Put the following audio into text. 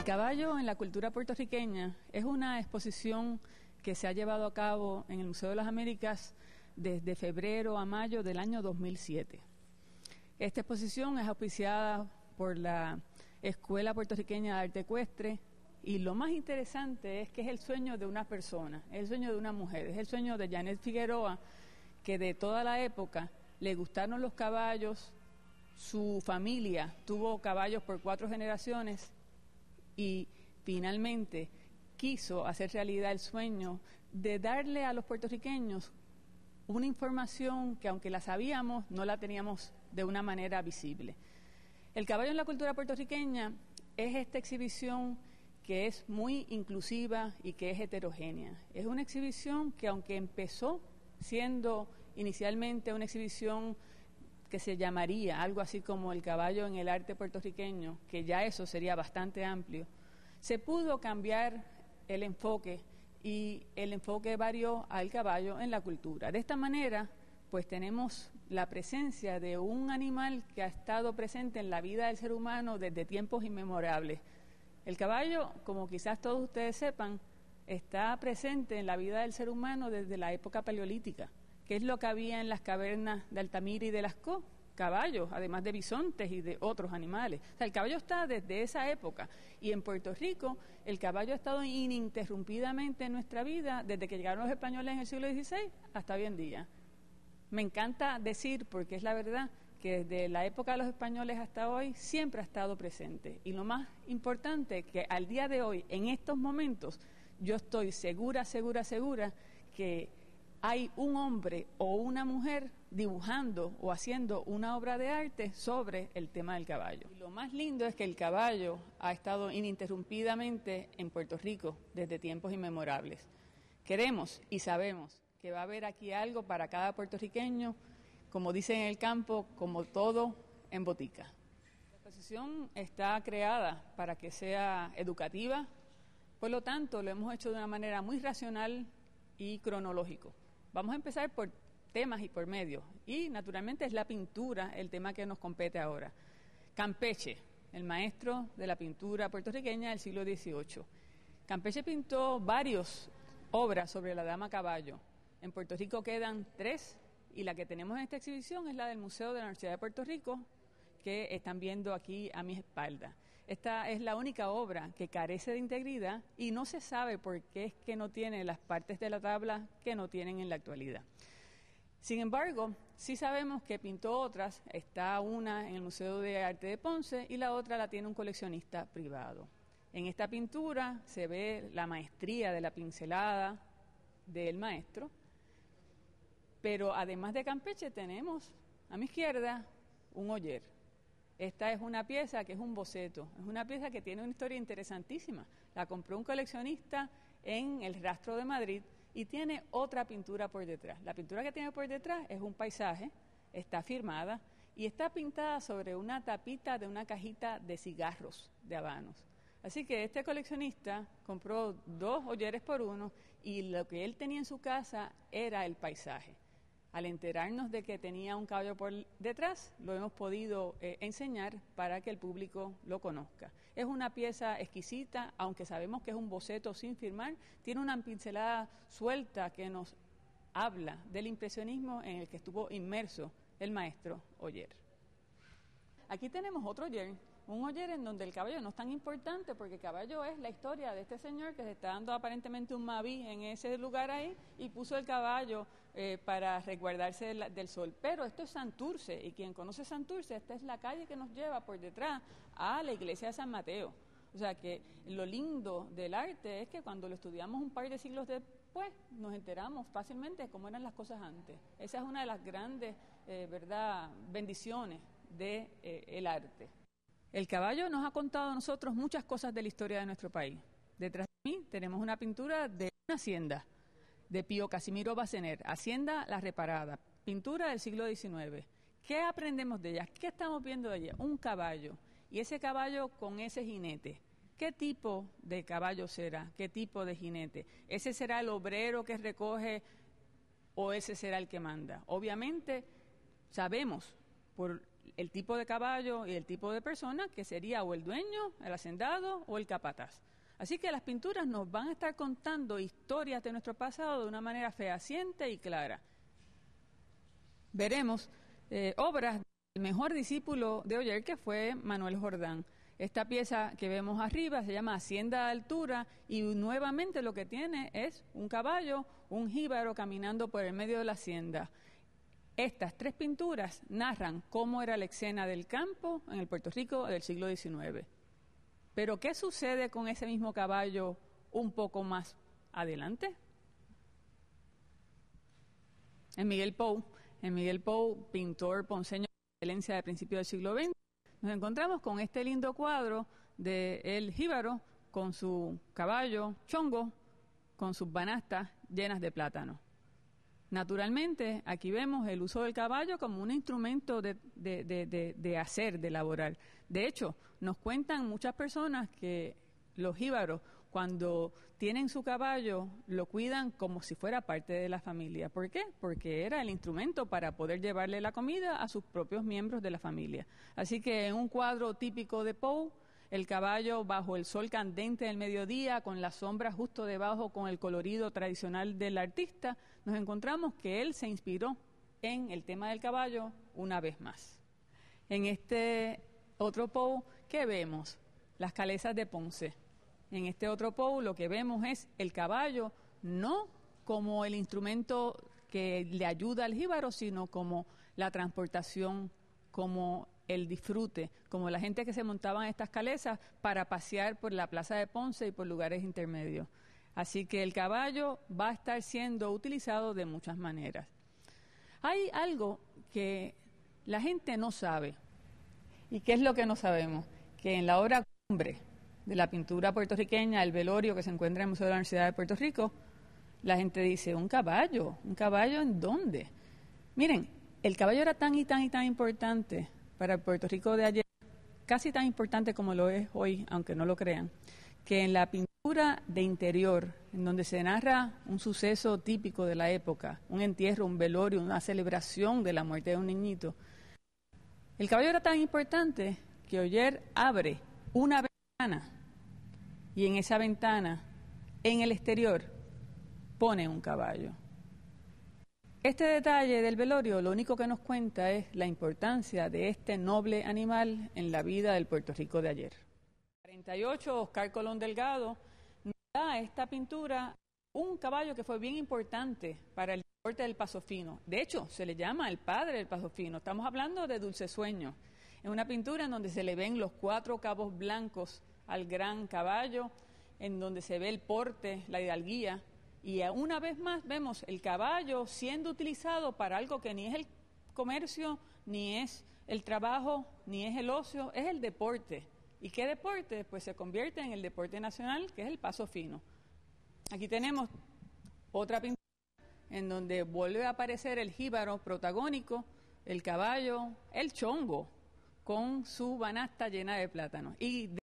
caballo en la cultura puertorriqueña es una exposición que se ha llevado a cabo en el Museo de las Américas desde febrero a mayo del año 2007. Esta exposición es auspiciada por la Escuela Puertorriqueña de Arte Ecuestre y lo más interesante es que es el sueño de una persona, es el sueño de una mujer, es el sueño de Janet Figueroa, que de toda la época le gustaron los caballos, su familia tuvo caballos por 4 generaciones y finalmente quiso hacer realidad el sueño de darle a los puertorriqueños una información que, aunque la sabíamos, no la teníamos de una manera visible. El caballo en la cultura puertorriqueña es esta exhibición que es muy inclusiva y que es heterogénea. Es una exhibición que, aunque empezó siendo inicialmente una exhibición que se llamaría algo así como el caballo en el arte puertorriqueño, que ya eso sería bastante amplio, se pudo cambiar el enfoque y el enfoque varió al caballo en la cultura. De esta manera, pues tenemos la presencia de un animal que ha estado presente en la vida del ser humano desde tiempos inmemorables. El caballo, como quizás todos ustedes sepan, está presente en la vida del ser humano desde la época paleolítica, que es lo que había en las cavernas de Altamira y de Lascaux, caballos, además de bisontes y de otros animales. O sea, el caballo está desde esa época y en Puerto Rico el caballo ha estado ininterrumpidamente en nuestra vida desde que llegaron los españoles en el siglo XVI hasta hoy en día. Me encanta decir, porque es la verdad, que desde la época de los españoles hasta hoy siempre ha estado presente. Y lo más importante, que al día de hoy, en estos momentos, yo estoy segura que hay un hombre o una mujer dibujando o haciendo una obra de arte sobre el tema del caballo. Y lo más lindo es que el caballo ha estado ininterrumpidamente en Puerto Rico desde tiempos inmemorables. Queremos y sabemos que va a haber aquí algo para cada puertorriqueño, como dicen en el campo, como todo en botica. La exposición está creada para que sea educativa, por lo tanto lo hemos hecho de una manera muy racional y cronológico. Vamos a empezar por temas y por medios, y naturalmente es la pintura el tema que nos compete ahora. Campeche, el maestro de la pintura puertorriqueña del siglo XVIII. Campeche pintó varias obras sobre la dama caballo. En Puerto Rico quedan 3, y la que tenemos en esta exhibición es la del Museo de la Universidad de Puerto Rico, que están viendo aquí a mi espalda. Esta es la única obra que carece de integridad y no se sabe por qué es que no tiene las partes de la tabla que no tienen en la actualidad. Sin embargo, sí sabemos que pintó otras. Está una en el Museo de Arte de Ponce y la otra la tiene un coleccionista privado. En esta pintura se ve la maestría de la pincelada del maestro, pero además de Campeche tenemos a mi izquierda un Oller. Esta es una pieza que es un boceto, es una pieza que tiene una historia interesantísima. La compró un coleccionista en el Rastro de Madrid y tiene otra pintura por detrás. La pintura que tiene por detrás es un paisaje, está firmada y está pintada sobre una tapita de una cajita de cigarros de habanos. Así que este coleccionista compró 2 Olleres por 1 y lo que él tenía en su casa era el paisaje. Al enterarnos de que tenía un caballo por detrás, lo hemos podido enseñar para que el público lo conozca. Es una pieza exquisita, aunque sabemos que es un boceto sin firmar, tiene una pincelada suelta que nos habla del impresionismo en el que estuvo inmerso el maestro Oller. Aquí tenemos otro Oller, un Oller en donde el caballo no es tan importante porque el caballo es la historia de este señor que se está dando aparentemente un Maví en ese lugar ahí y puso el caballo para resguardarse del sol. Pero esto es Santurce y quien conoce Santurce, esta es la calle que nos lleva por detrás a la iglesia de San Mateo. O sea que lo lindo del arte es que cuando lo estudiamos un par de siglos después nos enteramos fácilmente de cómo eran las cosas antes. Esa es una de las grandes bendiciones del arte. El caballo nos ha contado a nosotros muchas cosas de la historia de nuestro país. Detrás de mí tenemos una pintura de una hacienda, de Pío Casimiro Bacener, Hacienda La Reparada, pintura del siglo XIX. ¿Qué aprendemos de ella? ¿Qué estamos viendo de ella? Un caballo, y ese caballo con ese jinete. ¿Qué tipo de caballo será? ¿Qué tipo de jinete? ¿Ese será el obrero que recoge o ese será el que manda? Obviamente sabemos por el tipo de caballo y el tipo de persona, que sería o el dueño, el hacendado o el capataz. Así que las pinturas nos van a estar contando historias de nuestro pasado de una manera fehaciente y clara. Veremos obras del mejor discípulo de Oller, que fue Manuel Jordán. Esta pieza que vemos arriba se llama Hacienda de Altura y nuevamente lo que tiene es un caballo, un jíbaro caminando por el medio de la hacienda. Estas tres pinturas narran cómo era la escena del campo en el Puerto Rico del siglo XIX. Pero ¿qué sucede con ese mismo caballo un poco más adelante? En Miguel Pou, pintor ponceño de excelencia de principios del siglo XX, nos encontramos con este lindo cuadro de el jíbaro con su caballo chongo, con sus banastas llenas de plátano. Naturalmente, aquí vemos el uso del caballo como un instrumento de hacer, de elaborar. De hecho, nos cuentan muchas personas que los jíbaros, cuando tienen su caballo, lo cuidan como si fuera parte de la familia. ¿Por qué? Porque era el instrumento para poder llevarle la comida a sus propios miembros de la familia. Así que en un cuadro típico de Pou, el caballo bajo el sol candente del mediodía, con la sombra justo debajo, con el colorido tradicional del artista, nos encontramos que él se inspiró en el tema del caballo una vez más. En este otro Pou, ¿qué vemos? Las calesas de Ponce. En este otro Pou lo que vemos es el caballo, no como el instrumento que le ayuda al jíbaro, sino como la transportación, como el disfrute, como la gente que se montaba en estas calesas para pasear por la plaza de Ponce y por lugares intermedios. Así que el caballo va a estar siendo utilizado de muchas maneras. Hay algo que la gente no sabe. ¿Y qué es lo que no sabemos? Que en la obra cumbre de la pintura puertorriqueña, el velorio que se encuentra en el Museo de la Universidad de Puerto Rico, la gente dice, ¿un caballo en dónde? Miren, el caballo era tan importante para el Puerto Rico de ayer, casi tan importante como lo es hoy, aunque no lo crean, que en la pintura de interior, en donde se narra un suceso típico de la época, un entierro, un velorio, una celebración de la muerte de un niñito, el caballo era tan importante que Oller abre una ventana y en esa ventana, en el exterior, pone un caballo. Este detalle del velorio lo único que nos cuenta es la importancia de este noble animal en la vida del Puerto Rico de ayer. 48, Oscar Colón Delgado nos da a esta pintura un caballo que fue bien importante para el deporte del paso fino. De hecho, se le llama el padre del paso fino. Estamos hablando de Dulce Sueño. Es una pintura en donde se le ven los 4 cabos blancos al gran caballo, en donde se ve el porte, la hidalguía, y una vez más vemos el caballo siendo utilizado para algo que ni es el comercio, ni es el trabajo, ni es el ocio, es el deporte. ¿Y qué deporte? Pues se convierte en el deporte nacional, que es el paso fino. Aquí tenemos otra pintura en donde vuelve a aparecer el jíbaro protagónico, el caballo, el chongo, con su banasta llena de plátanos. Y